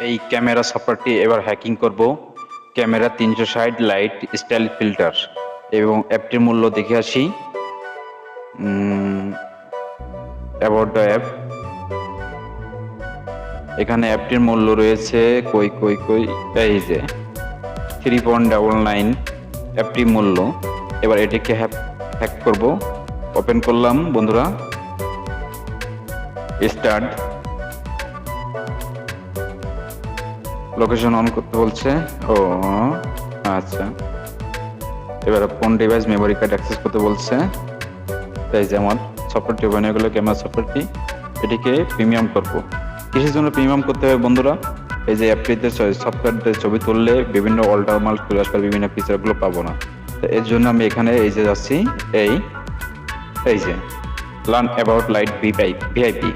এই ক্যামেরা সফটওয়্যারটি এবার হ্যাকিং করব ক্যামেরা 360 লাইট স্টাইল ফিল্টার এবং অ্যাপটির মূল্য দেখে আসি। অ্যাবাউট দ্য অ্যাপ, এখানে অ্যাপটির মূল্য রয়েছে কই এই যে 3.99 অ্যাপটির মূল্য। এবার এটিকে হ্যাক করব। ওপেন করলাম বন্ধুরা, স্টার্ট। লোকেশন অন করতে বলছে। ও আচ্ছা, এবার phone device memory card access করতে বলছে। তাই যে আমার সফটওয়্যারটি ওপেন হয়ে গেল, ক্যামেরা সফটওয়্যারটি। এটিকে প্রিমিয়াম করব। কিসের জন্য প্রিমিয়াম করতে হবে বন্ধুরা? এই যে অ্যাপটিতে সফটওয়্যারতে ছবি তুললে বিভিন্ন ওয়াটারমার্ক চলে আসবে, বিভিন্ন ফিচারগুলো পাবো না। তো এর জন্য আমি এখানে এই যে যাচ্ছি, এই যে লার্ন অ্যাবাউট লাইট ভিআইপি,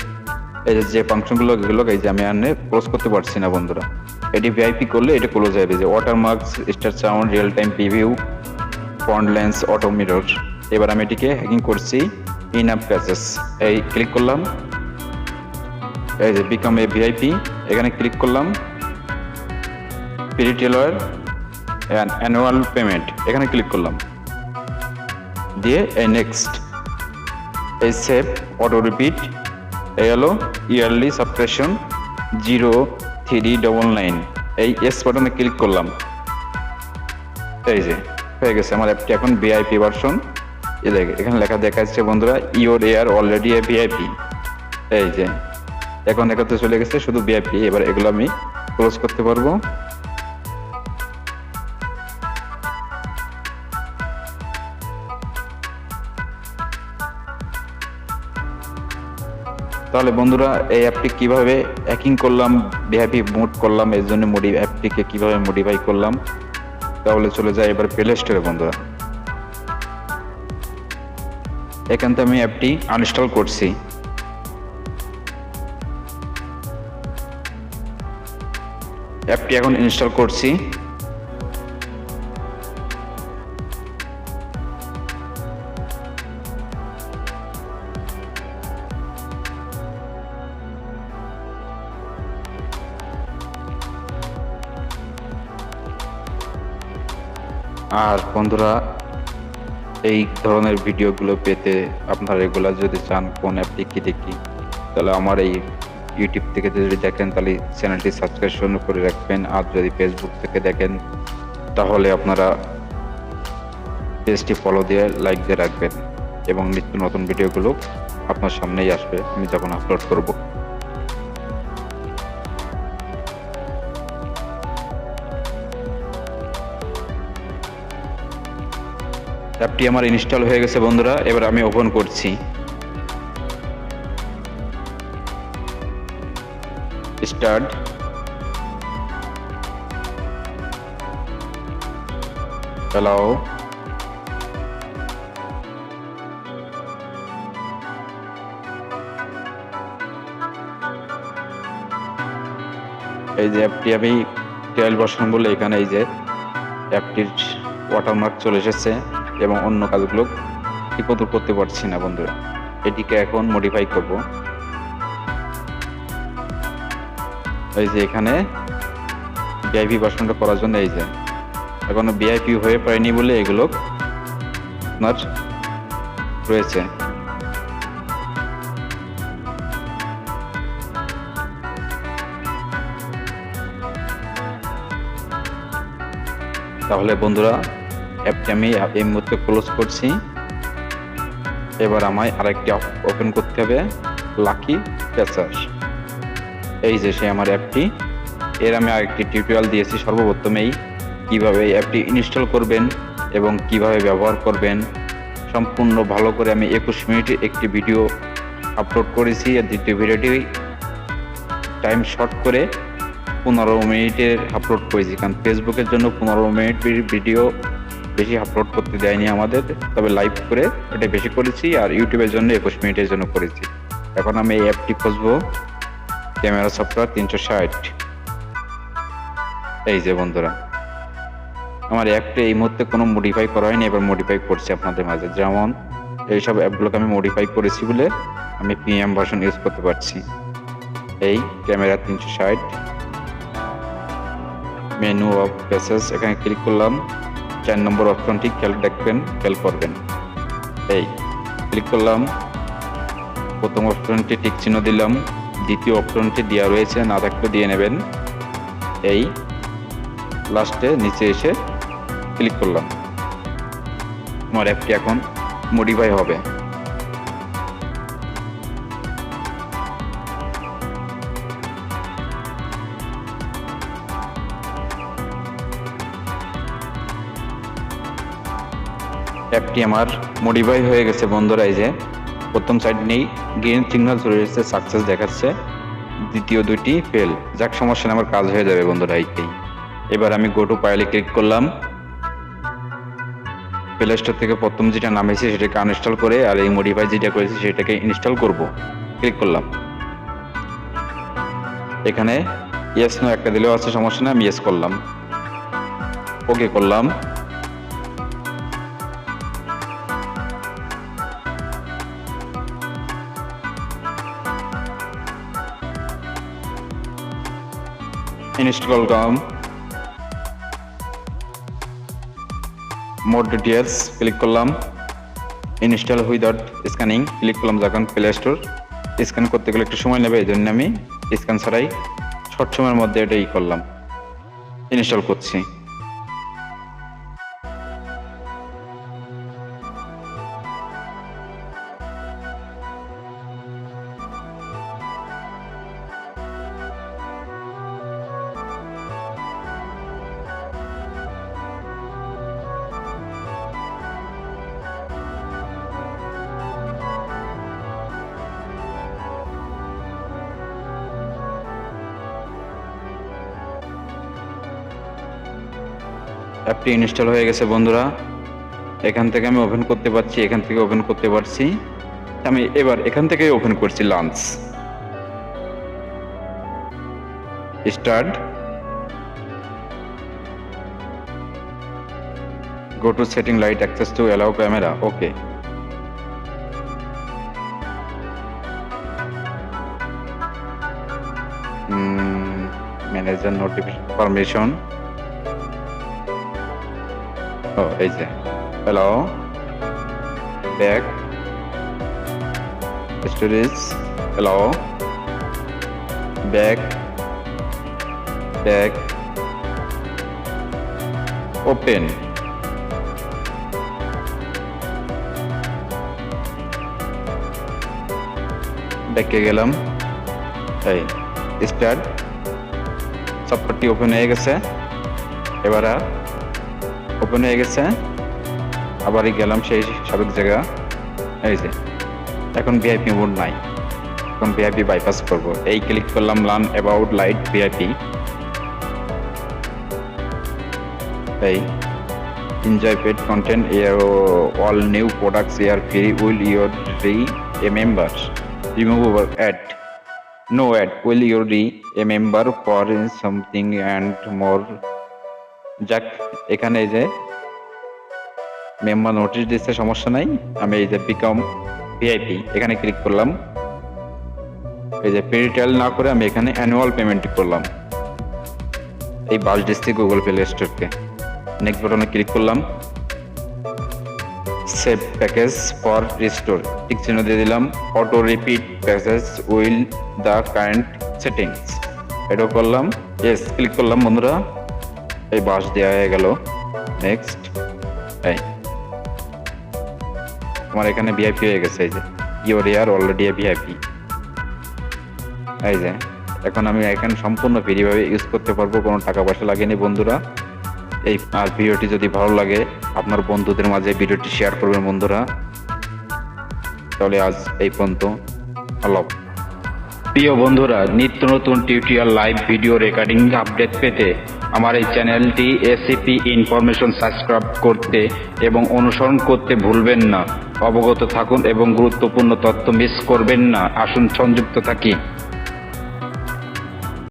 এই যে ফাংশনগুলো এগুলো এই যে আমি আনে ক্লোজ করতে পারছি না বন্ধুরা। এটি ভিআইপি করলে এটা ক্লোজ হয়ে যাবে। যে watermarks, star sound, real time preview, font lens, auto mirror. এবার আমি এটিকে হ্যাকিং করছি। ইন অ্যাপ প্যাচেস এই ক্লিক করলাম, এই যে বিকাম এ ভিআইপি, এখানে ক্লিক করলাম। রিটেলার অ্যানুয়াল পেমেন্ট, এখানে ক্লিক করলাম, দিয়ে এই নেক্সট, এই সেভ অটো রিপিট, এই হলো ইয়ারলি সাবস্ক্রিপশন 0399, এই এস বাটনে ক্লিক করলাম। এই যে হয়ে গেছে আমার অ্যাপটি এখন ভিআইপি ভার্সন। এখানে লেখা দেখাচ্ছে বন্ধুরা, your air already A VIP. এই যে এখন দেখাতে চলে গেছে শুধু ভিআইপি। এবার এগুলো আমি ক্লোজ করতে পারবো। তাহলে বন্ধুরা এই অ্যাপটি কিভাবে হ্যাকিং করলাম, ভিআইপি মোড করলাম, এর জন্য অ্যাপটিকে কিভাবে মডিফাই করলাম, তাহলে চলে যায় এবার প্লে স্টোরে বন্ধুরা। এখান থেকে আমি অ্যাপটি আনইনস্টল করছি। অ্যাপটি এখন ইনস্টল করছি। আর বন্ধুরা এই ধরনের ভিডিওগুলো পেতে আপনারা রেগুলার যদি চান কোন অ্যাপটি কি দেখি, তাহলে আমার এই ইউটিউব থেকে যদি দেখেন তাহলে চ্যানেলটি সাবস্ক্রিপশন করে রাখবেন। আর যদি ফেসবুক থেকে দেখেন তাহলে আপনারা পেজটি ফলো দিয়ে লাইক দিয়ে রাখবেন, এবং নিত্য নতুন ভিডিওগুলো আপনার সামনেই আসবে আমি যখন আপলোড করব। অ্যাপটি আমার ইনস্টল হয়ে গেছে বন্ধুরা। এবার আমি ওপেন করছি। স্টার্ট। চালাও। এই যে অ্যাপটি আমি ট্রায়াল ভার্সন বলে এখানে এই যে অ্যাপটির ওয়াটারমার্ক চলে এসেছে এবং অন্য কাজগুলো ঠিকমতো করতে পারছি না বন্ধুরা। এটিকে এখন মডিফাই করব। এই যে এখানে ভিআইপি ভার্সনটা করার জন্য এই যে এখনো ভিআইপি হয়ে পারেনি বলে এগুলো আপনার রয়েছে। তাহলে বন্ধুরা অ্যাপটি আমি এই মুহূর্তে ক্লোজ করছি। এবার আমায় আরেকটি ওপেন করতে হবে, লাকি ক্যাচার। এই যে সে আমার অ্যাপটি। এর আমি আরেকটি টিউটোরিয়াল দিয়েছি সর্বপ্রথমেই কিভাবে এই অ্যাপটি ইনস্টল করবেন এবং কিভাবে ব্যবহার করবেন সম্পূর্ণ ভালো করে আমি 21 মিনিটে একটি ভিডিও আপলোড করেছি। আর দ্বিতীয় ভিডিওটি টাইম শর্ট করে 15 মিনিটের আপলোড করেছি, কারণ ফেসবুকের জন্য 15 মিনিট ভিডিও বেশি আপলোড করতে দেয়নি আমাদের, তবে লাইভ করে এটা বেশি করেছি। আর ইউটিউবের জন্য 21 মিনিটের জন্য করেছি। এখন আমি এই অ্যাপটি খুঁজবো, ক্যামেরা সফটওয়্যার 360। এই যে বন্ধুরা আমার অ্যাপটি এই মুহূর্তে কোনো মডিফাই করা হয়নি, এবার মডিফাই করছি আপনাদের মাঝে। যেমন এইসব অ্যাপগুলোকে আমি মডিফাই করেছি বলে আমি প্রিমিয়াম ভার্সন ইউজ করতে পারছি। এই ক্যামেরা 360 মেনু অফ পেজেস, এখানে ক্লিক করলাম। 4 নম্বর অপশনটি খেয়াল দেখবেন, খেয়াল করবেন। এই ক্লিক করলাম, প্রথম অপশনটি টিক চিহ্ন দিলাম, দ্বিতীয় অপশনটি দেওয়া রয়েছে, না থাকলে দিয়ে নেবেন। এই লাস্টে নিচে এসে ক্লিক করলাম। আমার অ্যাপটি এখন মডিফাই হবে। অ্যাপটি আমার মডিফাই হয়ে গেছে বন্ধুরা। এই যে প্রথম সাইড নেই, গ্রিন সিগন্যাল চলে এসেছে, সাকসেস দেখাচ্ছে, দ্বিতীয় দুইটি ফেল। যাক, সমস্যা নেই, আমার কাজ হয়ে যাবে বন্ধুরা। এইটাই। এবার আমি গো টু ফাইলে ক্লিক করলাম। প্লে স্টোর থেকে প্রথম যেটা নামেছে সেটাকে আনইনস্টল করে, আর এই মডিফাই যেটা করেছি সেটাকে ইনস্টল করব। ক্লিক করলাম। এখানে ইয়েস নো একটা দিলেও আছে, সমস্যা নেই, আমি ইয়েস করলাম, ওকে করলাম। ইনস্টল করলাম। মোর ডিটেলস ক্লিক করলাম। ইনস্টল উইদাউট স্ক্যানিং ক্লিক করলাম। যখন প্লে স্টোর স্ক্যান করতে গেলে একটু সময় নেবে, এই জন্য আমি স্ক্যান ছাড়াই শর্ট সময়ের মধ্যে এটাই করলাম, ইনস্টল করছি। অ্যাপটি ইনস্টল হয়ে গেছে বন্ধুরা। এখান থেকে আমি ওপেন করতে পারছি, এখান থেকে ওপেন করতে পারছি। আমি এবার এখান থেকে ওপেন করছি। Launch, start, go to setting, light access to allow camera, okay. Manager notification permission, এই যে hello, back, storage, hello, back, back, open. ব্যাকে গেলাম, এই স্টার্ট, সফটওয়্যারটি ওপেন হয়ে গেছে। এবার ওপেন হয়ে গেছে, আবারই গেলাম সেই সাবেক জায়গা। এই যে এখন ভিআইপি মোড নাই, এখন ভিআইপি বাইপাস করব। এই ক্লিক করলাম লার্ন অ্যাবাউট লাইট ভিআইপি। এই enjoy paid content, all new products are free, will your re a member, remove ad, no ad, will your re a member for something and more. যাক, এখানে এই যে member notice দিচ্ছে, সমস্যা নাই। আমি এই যে বিকাম ভিআইপি এখানে ক্লিক করলাম। এই যে পে রিটেল না করে আমি এখানে অ্যানুয়াল পেমেন্ট করলাম। এই বাস দিচ্ছি গুগল প্লে স্টোরকে। নেক্সট বাটনে ক্লিক করলাম। সেভ প্যাকেজ ফর রিস্টোর, ঠিক চিহ্ন দিয়ে দিলাম। Auto repeat package will the current settings, এটাও করলাম, ইয়েস ক্লিক করলাম বন্ধুরা। এই বাস দেওয়া হয়ে গেল। নেক্সট, এই আমার এখানে ভিআইপি হয়ে গেছে। এই যে ইউর এয়ার অলরেডি ভিআইপি। এই যে এখন আমি এখানে সম্পূর্ণ ফ্রিভাবে ইউজ করতে পারবো, কোনো টাকা পয়সা লাগেনি বন্ধুরা। এই আর ভিডিওটি যদি ভালো লাগে আপনার বন্ধুদের মাঝে ভিডিওটি শেয়ার করবেন বন্ধুরা। তাহলে আজ এই পর্যন্ত, আল্লাহ। প্রিয় বন্ধুরা, নিত্য নতুন tutorial, live video recording update পেতে আমার এই চ্যানেলটি এসিপি ইনফরমেশন সাবস্ক্রাইব করতে এবং অনুসরণ করতে ভুলবেন না। অবগত থাকুন এবং গুরুত্বপূর্ণ তথ্য মিস করবেন না। আসুন সংযুক্ত থাকি।